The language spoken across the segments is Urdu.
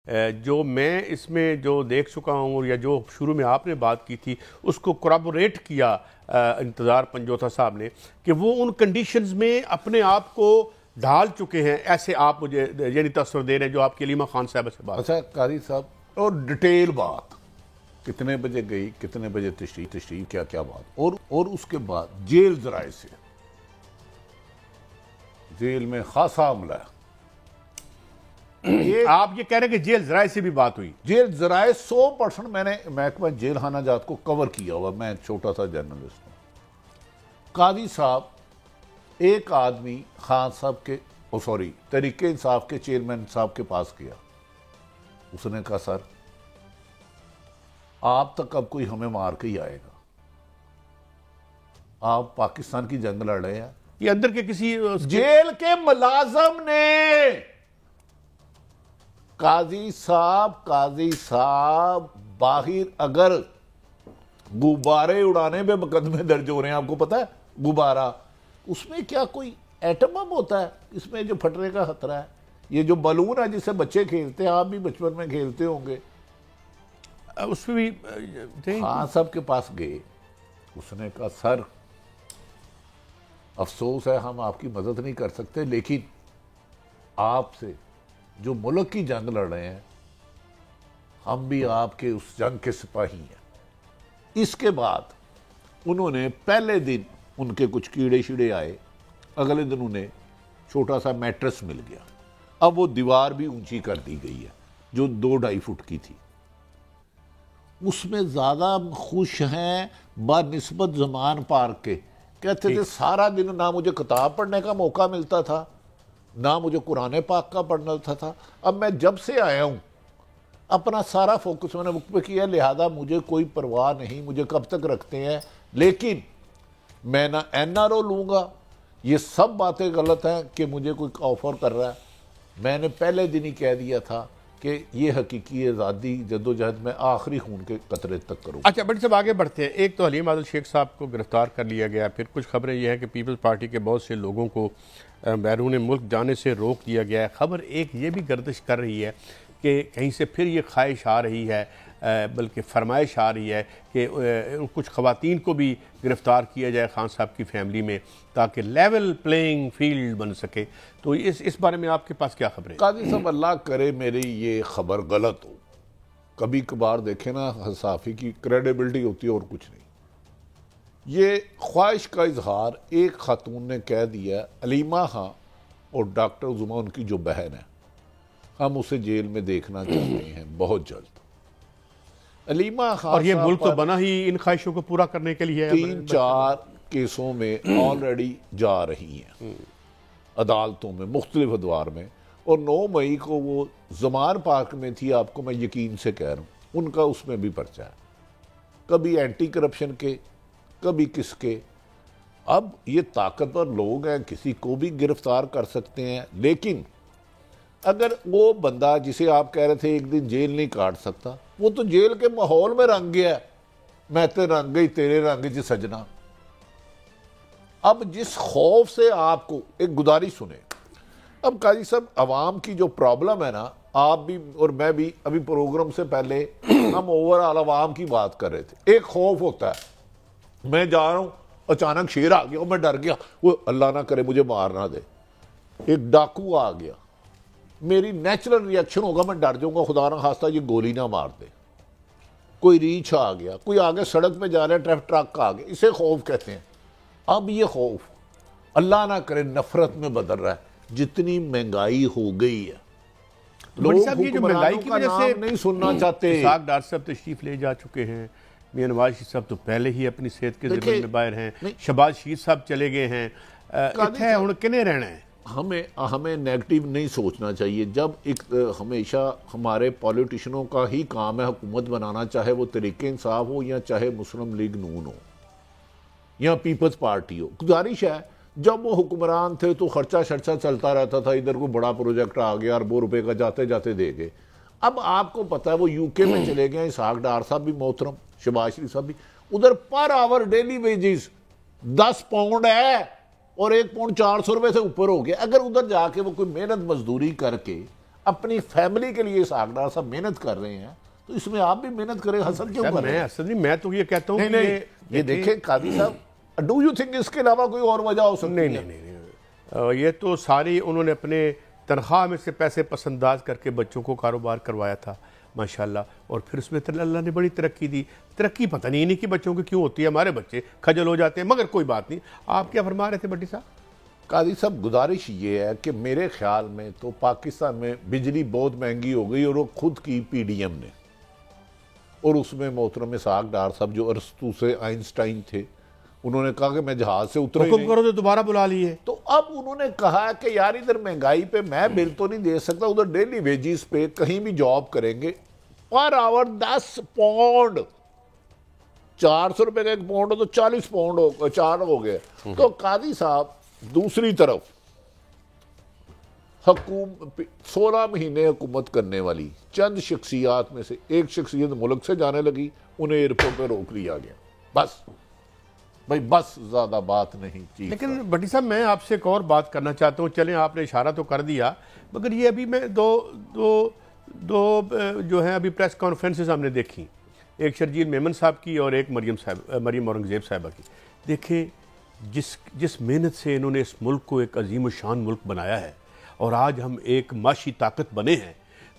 جو میں اس میں جو دیکھ چکا ہوں یا جو شروع میں آپ نے بات کی تھی اس کو کورابوریٹ کیا انتظار پنجوتھا صاحب نے کہ وہ ان کنڈیشنز میں اپنے آپ کو ڈھال چکے ہیں، ایسے آپ مجھے یعنی تصور دے رہے ہیں جو آپ کی علیمہ خان صاحبہ سے بات. اچھا قاضی صاحب، اور ڈیٹیل بات کتنے بجے گئی، کتنے بجے تشریف کیا کیا بات، اور اس کے بعد جیل ذرائع سے، جیل میں خاصا عملہ ہے. آپ یہ کہہ رہے ہیں کہ جیل ذرائع سے بھی بات ہوئی؟ جیل ذرائع 100% میں نے محکمہ جیل خانہ جات کو کور کیا ہوا، میں چھوٹا سا جرنلسٹ ہوں. قاضی صاحب ایک آدمی خان صاحب کے تحریک انصاف کے چیئرمین صاحب کے پاس گیا. اس نے کہا سر آپ تک اب کوئی ہمیں مار کے ہی آئے گا، آپ پاکستان کی جنگ لڑ رہے ہیں. یہ اندر کے کسی جیل کے ملازم نے قاضی صاحب باہر اگر غبارے اڑانے پہ مقدمے درج ہو رہے ہیں، آپ کو پتا ہے غبارہ اس میں کیا کوئی ایٹم بم ہوتا ہے اس میں جو پھٹنے کا خطرہ ہے؟ یہ جو بلون ہے جس سے بچے کھیلتے ہیں، آپ بھی بچپن میں کھیلتے ہوں گے. اس میں بھی خان صاحب کے پاس گئے. اس نے کہا سر افسوس ہے ہم آپ کی مدد نہیں کر سکتے، لیکن آپ سے جو ملک کی جنگ لڑ رہے ہیں ہم بھی آپ کے اس جنگ کے سپاہی ہیں. اس کے بعد انہوں نے پہلے دن ان کے کچھ کیڑے شیڑے آئے، اگلے دن انہیں چھوٹا سا میٹرس مل گیا. اب وہ دیوار بھی اونچی کر دی گئی ہے جو 2-2.5 فٹ کی تھی. اس میں زیادہ خوش ہیں بنسبت زمان پارک کے. کہتے تھے سارا دن نہ مجھے کتاب پڑھنے کا موقع ملتا تھا، نہ مجھے قرآن پاک کا پڑھنا تھا. اب میں جب سے آیا ہوں اپنا سارا فوکس میں نے بک پہ کیا، لہذا مجھے کوئی پرواہ نہیں مجھے کب تک رکھتے ہیں، لیکن میں نہ NRO لوں گا. یہ سب باتیں غلط ہیں کہ مجھے کوئی آفر کر رہا ہے. میں نے پہلے دن ہی کہہ دیا تھا کہ یہ حقیقی آزادی جدوجہد میں آخری خون کے قطرے تک کروں. اچھا بڑی صاحب آگے بڑھتے ہیں. ایک تو حلیم عادل شیخ صاحب کو گرفتار کر لیا گیا، پھر کچھ خبریں یہ ہیں کہ پیپلز پارٹی کے بہت سے لوگوں کو بیرون ملک جانے سے روک دیا گیا ہے. خبر ایک یہ بھی گردش کر رہی ہے کہ کہیں سے پھر یہ خواہش آ رہی ہے، بلکہ فرمائش آ رہی ہے کہ کچھ خواتین کو بھی گرفتار کیا جائے خان صاحب کی فیملی میں تاکہ لیول پلینگ فیلڈ بن سکے. تو اس بارے میں آپ کے پاس کیا خبریں؟ قاضی صاحب اللہ کرے میری یہ خبر غلط ہو. کبھی کبھار دیکھیں نا صحافی کی کریڈیبلٹی ہوتی ہے اور کچھ نہیں. یہ خواہش کا اظہار ایک خاتون نے کہہ دیا، علیمہ خان اور ڈاکٹر زما ان کی جو بہن ہے، ہم اسے جیل میں دیکھنا چاہتے ہیں بہت جلد. علیمہ خان اور یہ ملک تو بنا ہی ان خواہشوں کو پورا کرنے کے لیے 3-4 کیسوں میں آلریڈی جا رہی ہیں عدالتوں میں مختلف ادوار میں، اور 9 مئی کو وہ زمان پارک میں تھی. آپ کو میں یقین سے کہہ رہا ہوں ان کا اس میں بھی پرچہ ہے، کبھی اینٹی کرپشن کے کبھی کس کے. اب یہ طاقتور لوگ ہیں، کسی کو بھی گرفتار کر سکتے ہیں. لیکن اگر وہ بندہ جسے آپ کہہ رہے تھے ایک دن جیل نہیں کاٹ سکتا، وہ تو جیل کے ماحول میں رنگ گیا ہے. میں تے رنگ گئی تیرے رنگ جی سجنا. اب جس خوف سے آپ کو ایک گزارش سنیں. اب قاضی صاحب عوام کی جو پرابلم ہے نا، آپ بھی اور میں بھی ابھی پروگرام سے پہلے ہم اوورآل عوام کی بات کر رہے تھے. ایک خوف ہوتا ہے میں جا رہا ہوں اچانک شیر آ گیا، میں ڈر گیا، وہ اللہ نہ کرے مجھے مار نہ دے. ایک ڈاکو آ گیا، میری نیچرل ریئیکشن ہوگا میں ڈر جاؤں گا خدا نہ خواستہ یہ گولی نہ مار دے. کوئی ریچھ آ گیا، کوئی آگے سڑک پہ جا رہا ہے ٹریفک ٹرک آ گیا، اسے خوف کہتے ہیں. اب یہ خوف اللہ نہ کرے نفرت میں بدل رہا ہے. جتنی مہنگائی ہو گئی ہے لوگ حکمرانوں کا نام نہیں سننا چاہتے. اسحاق ڈار صاحب تشریف لے جا چکے ہیں، میاں نواز شریف صاحب تو پہلے ہی اپنی صحت کے ذمہ میں باہر ہیں، شہباز شریف صاحب چلے گئے ہیں. اتنے ہن کنے رہنا ہے؟ ہمیں نیگٹیو نہیں سوچنا چاہیے. جب ایک ہمیشہ ہمارے پولیٹیشنوں کا ہی کام ہے حکومت بنانا، چاہے وہ تحریک انصاف ہو یا چاہے مسلم لیگ نون ہو یا پیپلز پارٹی ہو. گزارش ہے جب وہ حکمران تھے تو خرچہ شرچہ چلتا رہتا تھا، ادھر کو بڑا پروجیکٹ آ گیا اربوں روپے کا جاتے جاتے دے گئے. اب آپ کو پتا ہے وہ UK میں چلے گئے، اسحاق ڈار صاحب بھی محترم، شہباز شریف صاحب بھی. ادھر پر آور ڈیلی ویجز 10 پاؤنڈ ہے اور 1 پاؤنڈ 400 روپے سے اوپر ہو گیا. اگر ادھر جا کے وہ کوئی محنت مزدوری کر کے اپنی فیملی کے لیے اسحاق ڈار صاحب محنت کر رہے ہیں تو اس میں آپ بھی محنت کریں. حسن کیوں کر رہے ہیں؟ میں تو یہ کہتا ہوں نہیں یہ دیکھیں قاضی صاحب, ڈو یو تھنک اس کے علاوہ کوئی اور وجہ ہو سکتی ہے؟ نہیں, یہ تو ساری انہوں نے اپنے تنخواہ میں سے پیسے پسنداز کر کے بچوں کو کاروبار کروایا تھا ماشاءاللہ, اور پھر اس میں اللہ نے بڑی ترقی دی. ترقی پتہ نہیں کہ بچوں کی کیوں ہوتی ہے, ہمارے بچے کھجل ہو جاتے ہیں, مگر کوئی بات نہیں. آپ کیا فرما رہے تھے بٹی صاحب؟ قاضی صاحب گزارش یہ ہے کہ میرے خیال میں تو پاکستان میں بجلی بہت مہنگی ہو گئی, اور وہ خود کی پی ڈی ایم نے, اور اس میں محترم اسحاق ڈار صاحب جو ارسطو سے آئنسٹائن تھے, انہوں نے کہا کہ میں جہاز سے اترا ہی نہیں. حکم کرو تو دوبارہ بلا لیے. تو اب انہوں نے کہا کہ یار ادھر مہنگائی پہ میں بل تو نہیں دے سکتا, ادھر ڈیلی ویجز پہ کہیں بھی جاب کریں گے, پر آور 10 پاؤنڈ, 400 روپے کا ایک پاؤنڈ ہو تو 40 پاؤنڈ ہو, 4 ہو گئے. تو قاضی صاحب دوسری طرف 16 مہینے حکومت کرنے والی چند شخصیات میں سے ایک شخصیت ملک سے جانے لگی, انہیں ایئرپورٹ پہ روک لیا گیا. بس بھائی بس, زیادہ بات نہیں چیز. لیکن بٹی صاحب میں آپ سے ایک اور بات کرنا چاہتا ہوں, چلیں آپ نے اشارہ تو کر دیا, مگر یہ ابھی میں دو جو ہیں ابھی پریس کانفرنسز ہم نے دیکھی, ایک شرجیل میمن صاحب کی اور ایک مریم اورنگزیب صاحبہ کی. دیکھیں جس محنت سے انہوں نے اس ملک کو ایک عظیم الشان ملک بنایا ہے, اور آج ہم ایک معاشی طاقت بنے ہیں,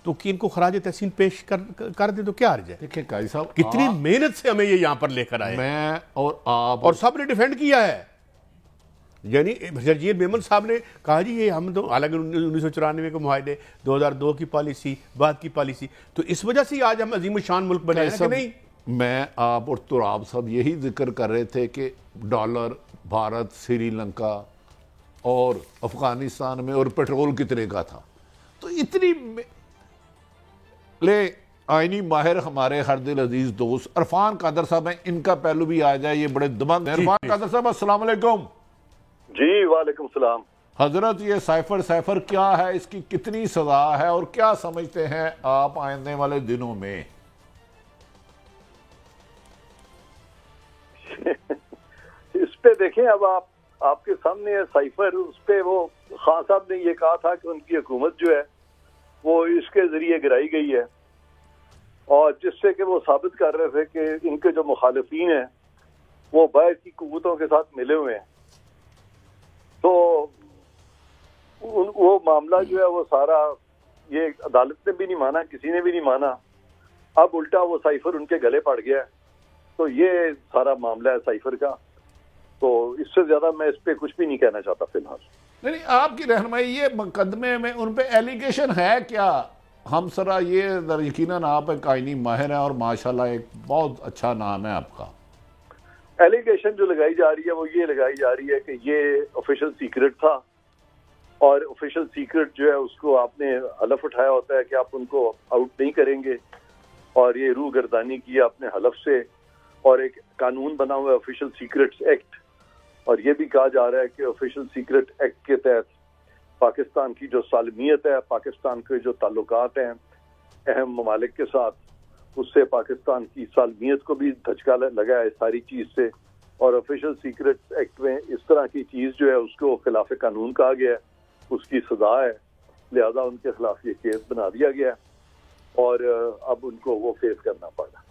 تو کہ ان کو خراج تحسین پیش کر دیں تو کیا حرج ہے؟ دیکھیں قاضی صاحب کتنی محنت سے ہمیں یہ یہاں پر لے کر آئے, میں اور آپ اور سب نے ڈیفینڈ کیا ہے. یعنی شرجیل میمن صاحب نے کہا جی یہ ہم تو حالانکہ 1994 کے معاہدے, 2002 کی پالیسی, بعد کی پالیسی, تو اس وجہ سے آج ہم عظیم الشان ملک بنے ہیں کہ نہیں. میں آپ اور تراب صاحب یہی ذکر کر رہے تھے کہ ڈالر بھارت, سری لنکا اور افغانستان میں اور پیٹرول کتنے کا تھا, تو اتنی لے آئینی ماہر ہمارے ہر دل عزیز دوست عرفان قادر صاحب ہیں, ان کا پہلو بھی آ جائے, یہ بڑے دماغ. عرفان قادر صاحب السلام علیکم. جی وعلیکم السلام. حضرت یہ سائفر کیا ہے, اس کی کتنی سزا ہے, اور کیا سمجھتے ہیں آپ آنے والے دنوں میں؟ اس پہ دیکھیں, اب آپ کے سامنے ہے سائفر, اس پہ وہ خان صاحب نے یہ کہا تھا کہ ان کی حکومت جو ہے وہ اس کے ذریعے گرائی گئی ہے, اور جس سے کہ وہ ثابت کر رہے تھے کہ ان کے جو مخالفین ہیں وہ باہر کی قوتوں کے ساتھ ملے ہوئے ہیں. تو وہ معاملہ جو ہے وہ سارا, یہ عدالت نے بھی نہیں مانا, کسی نے بھی نہیں مانا, اب الٹا وہ سائفر ان کے گلے پڑ گیا ہے. تو یہ سارا معاملہ ہے سائفر کا, تو اس سے زیادہ میں اس پہ کچھ بھی نہیں کہنا چاہتا فی الحال. نہیں, آپ کی رہنمائی, یہ مقدمے میں ان پہ ایلیگیشن ہے کیا؟ ہم سرا یہ یقیناً آپ ایک آئینی ماہر ہیں اور ماشاءاللہ ایک بہت اچھا نام ہے آپ کا. ایلیگیشن جو لگائی جا رہی ہے وہ یہ لگائی جا رہی ہے کہ یہ آفیشل سیکرٹ تھا, اور آفیشل سیکرٹ جو ہے اس کو آپ نے حلف اٹھایا ہوتا ہے کہ آپ ان کو آؤٹ نہیں کریں گے, اور یہ روح گردانی کی اپنے حلف سے, اور ایک قانون بنا ہوا ہے آفیشل سیکرٹس ایکٹ, اور یہ بھی کہا جا رہا ہے کہ آفیشل سیکرٹ ایکٹ کے تحت پاکستان کی جو سالمیت ہے, پاکستان کے جو تعلقات ہیں اہم ممالک کے ساتھ, اس سے پاکستان کی سالمیت کو بھی دھچکا لگا ہے ساری چیز سے, اور آفیشل سیکرٹ ایکٹ میں اس طرح کی چیز جو ہے اس کو خلاف قانون کہا گیا ہے, اس کی سزا ہے, لہذا ان کے خلاف یہ کیس بنا دیا گیا ہے, اور اب ان کو وہ فیس کرنا پڑا.